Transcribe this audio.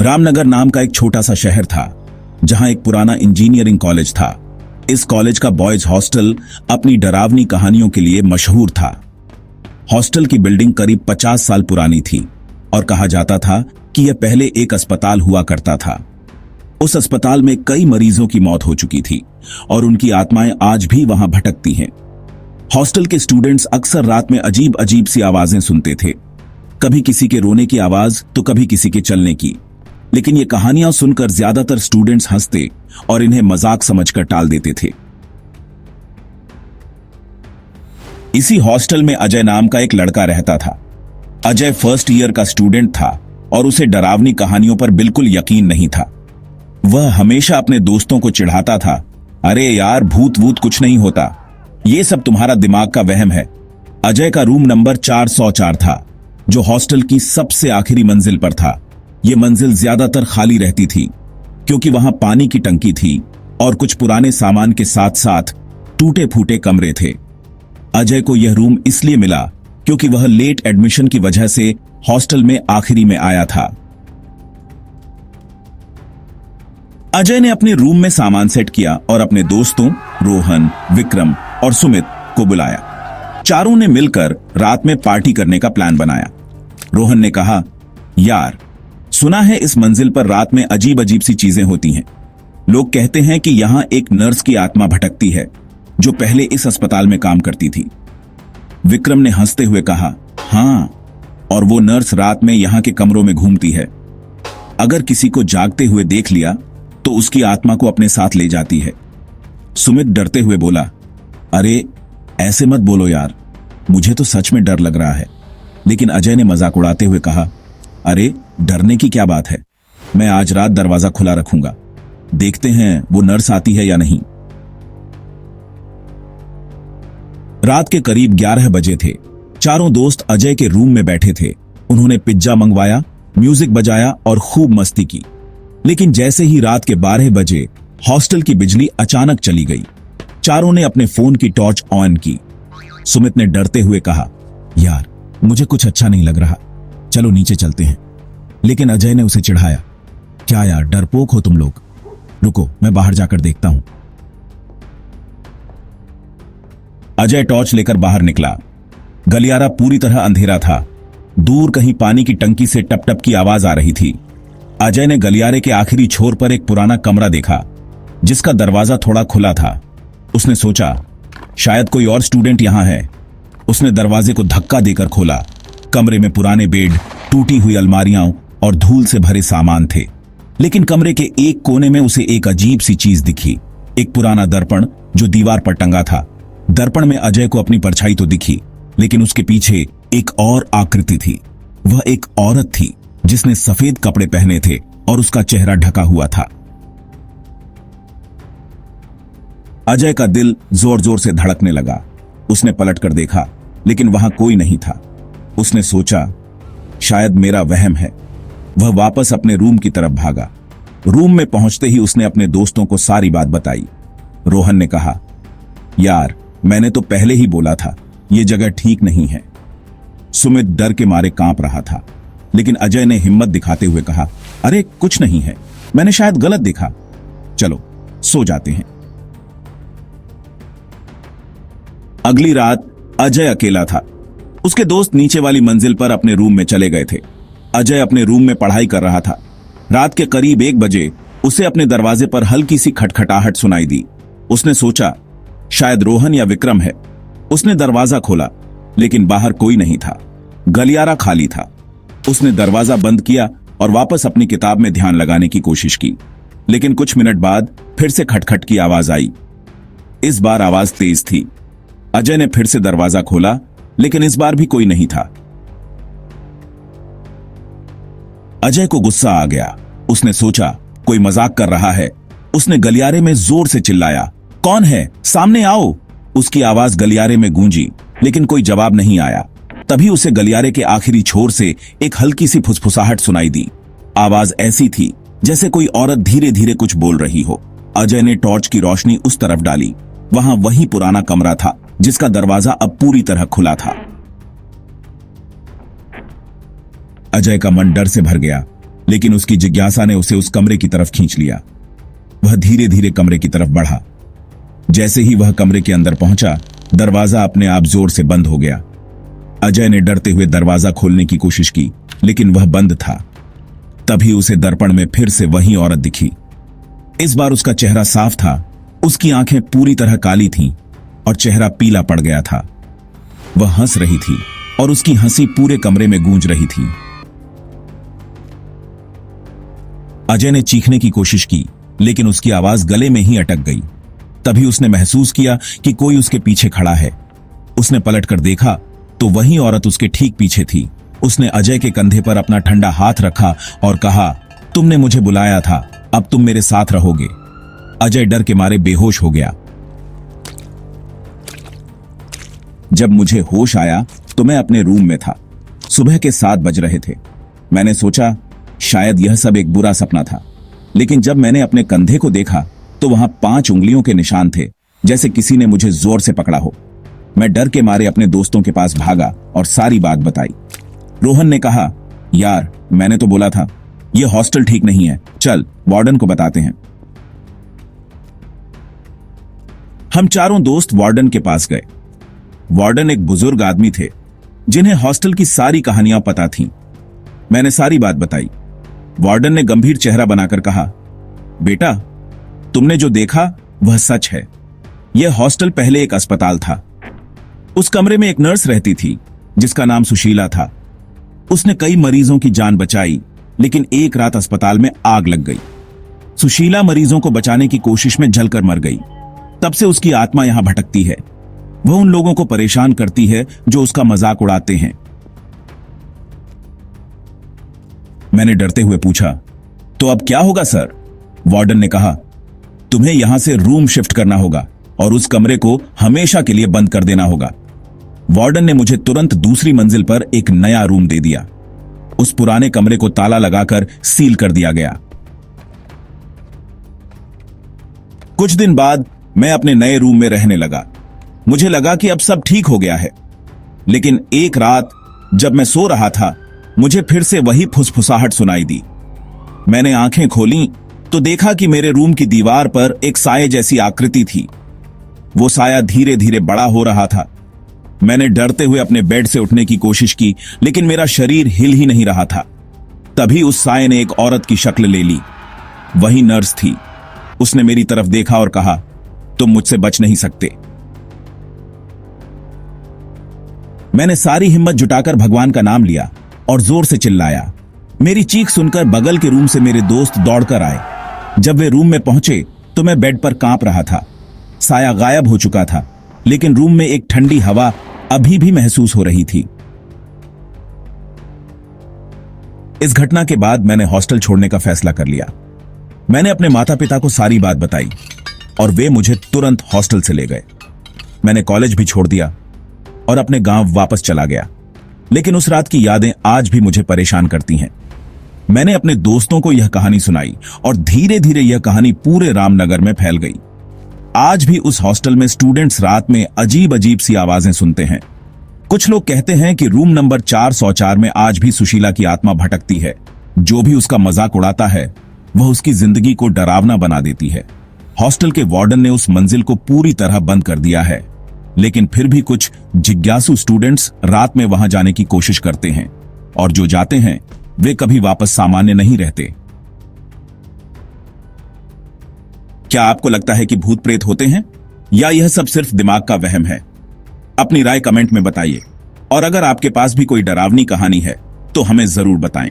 रामनगर नाम का एक छोटा सा शहर था जहां एक पुराना इंजीनियरिंग कॉलेज था। इस कॉलेज का बॉयज हॉस्टल अपनी डरावनी कहानियों के लिए मशहूर था। हॉस्टल की बिल्डिंग करीब 50 साल पुरानी थी और कहा जाता था कि यह पहले एक अस्पताल हुआ करता था। उस अस्पताल में कई मरीजों की मौत हो चुकी थी और उनकी आत्माएं आज भी वहां भटकती हैं। हॉस्टल के स्टूडेंट्स अक्सर रात में अजीब अजीब सी आवाजें सुनते थे, कभी किसी के रोने की आवाज तो कभी किसी के चलने की। लेकिन ये कहानियां सुनकर ज्यादातर स्टूडेंट्स हंसते और इन्हें मजाक समझकर टाल देते थे। इसी हॉस्टल में अजय नाम का एक लड़का रहता था। अजय फर्स्ट ईयर का स्टूडेंट था और उसे डरावनी कहानियों पर बिल्कुल यकीन नहीं था। वह हमेशा अपने दोस्तों को चिढ़ाता था, अरे यार भूत वूत कुछ नहीं होता, ये सब तुम्हारा दिमाग का वहम है। अजय का रूम नंबर 404 था, जो हॉस्टल की सबसे आखिरी मंजिल पर था। यह मंजिल ज्यादातर खाली रहती थी क्योंकि वहां पानी की टंकी थी और कुछ पुराने सामान के साथ साथ टूटे फूटे कमरे थे। अजय को यह रूम इसलिए मिला क्योंकि वह लेट एडमिशन की वजह से हॉस्टल में आखिरी में आया था। अजय ने अपने रूम में सामान सेट किया और अपने दोस्तों रोहन, विक्रम और सुमित को बुलाया। चारों ने मिलकर रात में पार्टी करने का प्लान बनाया। रोहन ने कहा, यार सुना है इस मंजिल पर रात में अजीब अजीब सी चीजें होती हैं। लोग कहते हैं कि यहां एक नर्स की आत्मा भटकती है जो पहले इस अस्पताल में काम करती थी। विक्रम ने हंसते हुए कहा, हां, और वो नर्स रात में यहां के कमरों में घूमती है। अगर किसी को जागते हुए देख लिया तो उसकी आत्मा को अपने साथ ले जाती है। सुमित डरते हुए बोला, अरे ऐसे मत बोलो यार, मुझे तो सच में डर लग रहा है। लेकिन अजय ने मजाक उड़ाते हुए कहा, अरे डरने की क्या बात है, मैं आज रात दरवाजा खुला रखूंगा, देखते हैं वो नर्स आती है या नहीं। रात के करीब 11 बजे थे। चारों दोस्त अजय के रूम में बैठे थे। उन्होंने पिज्जा मंगवाया, म्यूजिक बजाया और खूब मस्ती की। लेकिन जैसे ही रात के 12 बजे हॉस्टल की बिजली अचानक चली गई। चारों ने अपने फोन की टॉर्च ऑन की। सुमित ने डरते हुए कहा, यार मुझे कुछ अच्छा नहीं लग रहा, चलो नीचे चलते हैं। लेकिन अजय ने उसे चिढ़ाया, क्या यार डरपोक हो तुम लोग, रुको मैं बाहर जाकर देखता हूं। अजय टॉर्च लेकर बाहर निकला। गलियारा पूरी तरह अंधेरा था। दूर कहीं पानी की टंकी से टप टप की आवाज आ रही थी। अजय ने गलियारे के आखिरी छोर पर एक पुराना कमरा देखा जिसका दरवाजा थोड़ा खुला था। उसने सोचा, शायद कोई और स्टूडेंट यहां है। उसने दरवाजे को धक्का देकर खोला। कमरे में पुराने बेड, टूटी हुई अलमारियां और धूल से भरे सामान थे। लेकिन कमरे के एक कोने में उसे एक अजीब सी चीज दिखी, एक पुराना दर्पण जो दीवार पर टंगा था। दर्पण में अजय को अपनी परछाई तो दिखी, लेकिन उसके पीछे एक और आकृति थी। वह एक औरत थी जिसने सफेद कपड़े पहने थे और उसका चेहरा ढका हुआ था। अजय का दिल जोर जोर से धड़कने लगा। उसने पलटकर देखा, लेकिन वहां कोई नहीं था। उसने सोचा, शायद मेरा वहम है। वह वापस अपने रूम की तरफ भागा। रूम में पहुंचते ही उसने अपने दोस्तों को सारी बात बताई। रोहन ने कहा, यार मैंने तो पहले ही बोला था, यह जगह ठीक नहीं है। सुमित डर के मारे कांप रहा था, लेकिन अजय ने हिम्मत दिखाते हुए कहा, अरे कुछ नहीं है, मैंने शायद गलत देखा, चलो सो जाते हैं। अगली रात अजय अकेला था। उसके दोस्त नीचे वाली मंजिल पर अपने रूम में चले गए थे। अजय अपने रूम में पढ़ाई कर रहा था। रात के करीब 1 बजे उसे अपने दरवाजे पर हल्की सी खटखटाहट सुनाई दी। उसने सोचा, शायद रोहन या विक्रम है। उसने दरवाजा खोला, लेकिन बाहर कोई नहीं था। गलियारा खाली था। उसने दरवाजा बंद किया और वापस अपनी किताब में ध्यान लगाने की कोशिश की। लेकिन कुछ मिनट बाद फिर से खटखट की आवाज आई। इस बार आवाज तेज थी। अजय ने फिर से दरवाजा खोला, लेकिन इस बार भी कोई नहीं था। अजय को गुस्सा आ गया। उसने सोचा, कोई मजाक कर रहा है। उसने गलियारे में जोर से चिल्लाया, कौन है, सामने आओ। उसकी आवाज गलियारे में गूंजी, लेकिन कोई जवाब नहीं आया। तभी उसे गलियारे के आखिरी छोर से एक हल्की सी फुसफुसाहट सुनाई दी। आवाज ऐसी थी जैसे कोई औरत धीरे धीरे कुछ बोल रही हो। अजय ने टॉर्च की रोशनी उस तरफ डाली। वहां वही पुराना कमरा था जिसका दरवाजा अब पूरी तरह खुला था। अजय का मन डर से भर गया, लेकिन उसकी जिज्ञासा ने उसे उस कमरे की तरफ खींच लिया। वह धीरे धीरे कमरे की तरफ बढ़ा। जैसे ही वह कमरे के अंदर पहुंचा, दरवाजा अपने आप जोर से बंद हो गया। अजय ने डरते हुए दरवाजा खोलने की कोशिश की, लेकिन वह बंद था। तभी उसे दर्पण में फिर से वही औरत दिखी। इस बार उसका चेहरा साफ था, उसकी आंखें पूरी तरह काली थीं और चेहरा पीला पड़ गया था। वह हंस रही थी और उसकी हंसी पूरे कमरे में गूंज रही थी। अजय ने चीखने की कोशिश की, लेकिन उसकी आवाज गले में ही अटक गई। तभी उसने महसूस किया कि कोई उसके पीछे खड़ा है। उसने पलटकर देखा तो वही औरत उसके ठीक पीछे थी। उसने अजय के कंधे पर अपना ठंडा हाथ रखा और कहा, तुमने मुझे बुलाया था, अब तुम मेरे साथ रहोगे। अजय डर के मारे बेहोश हो गया। जब मुझे होश आया तो मैं अपने रूम में था। सुबह के 7 बज रहे थे। मैंने सोचा शायद यह सब एक बुरा सपना था, लेकिन जब मैंने अपने कंधे को देखा तो वहां 5 उंगलियों के निशान थे, जैसे किसी ने मुझे जोर से पकड़ा हो। मैं डर के मारे अपने दोस्तों के पास भागा और सारी बात बताई। रोहन ने कहा, यार मैंने तो बोला था, यह हॉस्टल ठीक नहीं है, चल वार्डन को बताते हैं। हम चारों दोस्त वार्डन के पास गए। वार्डन एक बुजुर्ग आदमी थे जिन्हें हॉस्टल की सारी कहानियां पता थीं। मैंने सारी बात बताई। वार्डन ने गंभीर चेहरा बनाकर कहा, बेटा तुमने जो देखा वह सच है। यह हॉस्टल पहले एक अस्पताल था। उस कमरे में एक नर्स रहती थी जिसका नाम सुशीला था। उसने कई मरीजों की जान बचाई, लेकिन एक रात अस्पताल में आग लग गई। सुशीला मरीजों को बचाने की कोशिश में जलकर मर गई। तब से उसकी आत्मा यहां भटकती है। वह उन लोगों को परेशान करती है जो उसका मजाक उड़ाते हैं। मैंने डरते हुए पूछा, तो अब क्या होगा सर? वार्डन ने कहा, तुम्हें यहां से रूम शिफ्ट करना होगा और उस कमरे को हमेशा के लिए बंद कर देना होगा। वार्डन ने मुझे तुरंत दूसरी मंजिल पर एक नया रूम दे दिया। उस पुराने कमरे को ताला लगाकर सील कर दिया गया। कुछ दिन बाद मैं अपने नए रूम में रहने लगा। मुझे लगा कि अब सब ठीक हो गया है, लेकिन एक रात जब मैं सो रहा था, मुझे फिर से वही फुसफुसाहट सुनाई दी। मैंने आंखें खोली तो देखा कि मेरे रूम की दीवार पर एक साये जैसी आकृति थी। वो साया धीरे धीरे बड़ा हो रहा था। मैंने डरते हुए अपने बेड से उठने की कोशिश की, लेकिन मेरा शरीर हिल ही नहीं रहा था। तभी उस साये ने एक औरत की शक्ल ले ली। वही नर्स थी। उसने मेरी तरफ देखा और कहा, तुम मुझसे बच नहीं सकते। मैंने सारी हिम्मत जुटाकर भगवान का नाम लिया और जोर से चिल्लाया। मेरी चीख सुनकर बगल के रूम से मेरे दोस्त दौड़कर आए। जब वे रूम में पहुंचे तो मैं बेड पर कांप रहा था। साया गायब हो चुका था, लेकिन रूम में एक ठंडी हवा अभी भी महसूस हो रही थी। इस घटना के बाद मैंने हॉस्टल छोड़ने का फैसला कर लिया। मैंने अपने माता पिता को सारी बात बताई और वे मुझे तुरंत हॉस्टल से ले गए। मैंने कॉलेज भी छोड़ दिया और अपने गांव वापस चला गया, लेकिन उस रात की यादें आज भी मुझे परेशान करती हैं। मैंने अपने दोस्तों को यह कहानी सुनाई और धीरे धीरे यह कहानी पूरे रामनगर में फैल गई। आज भी उस हॉस्टल में स्टूडेंट्स रात में अजीब अजीब सी आवाजें सुनते हैं। कुछ लोग कहते हैं कि रूम नंबर 404 में आज भी सुशीला की आत्मा भटकती है। जो भी उसका मजाक उड़ाता है वह उसकी जिंदगी को डरावना बना देती है। हॉस्टल के वार्डन ने उस मंजिल को पूरी तरह बंद कर दिया है, लेकिन फिर भी कुछ जिज्ञासु स्टूडेंट्स रात में वहां जाने की कोशिश करते हैं, और जो जाते हैं वे कभी वापस सामान्य नहीं रहते। क्या आपको लगता है कि भूत प्रेत होते हैं, या यह सब सिर्फ दिमाग का वहम है? अपनी राय कमेंट में बताइए, और अगर आपके पास भी कोई डरावनी कहानी है तो हमें जरूर बताएं।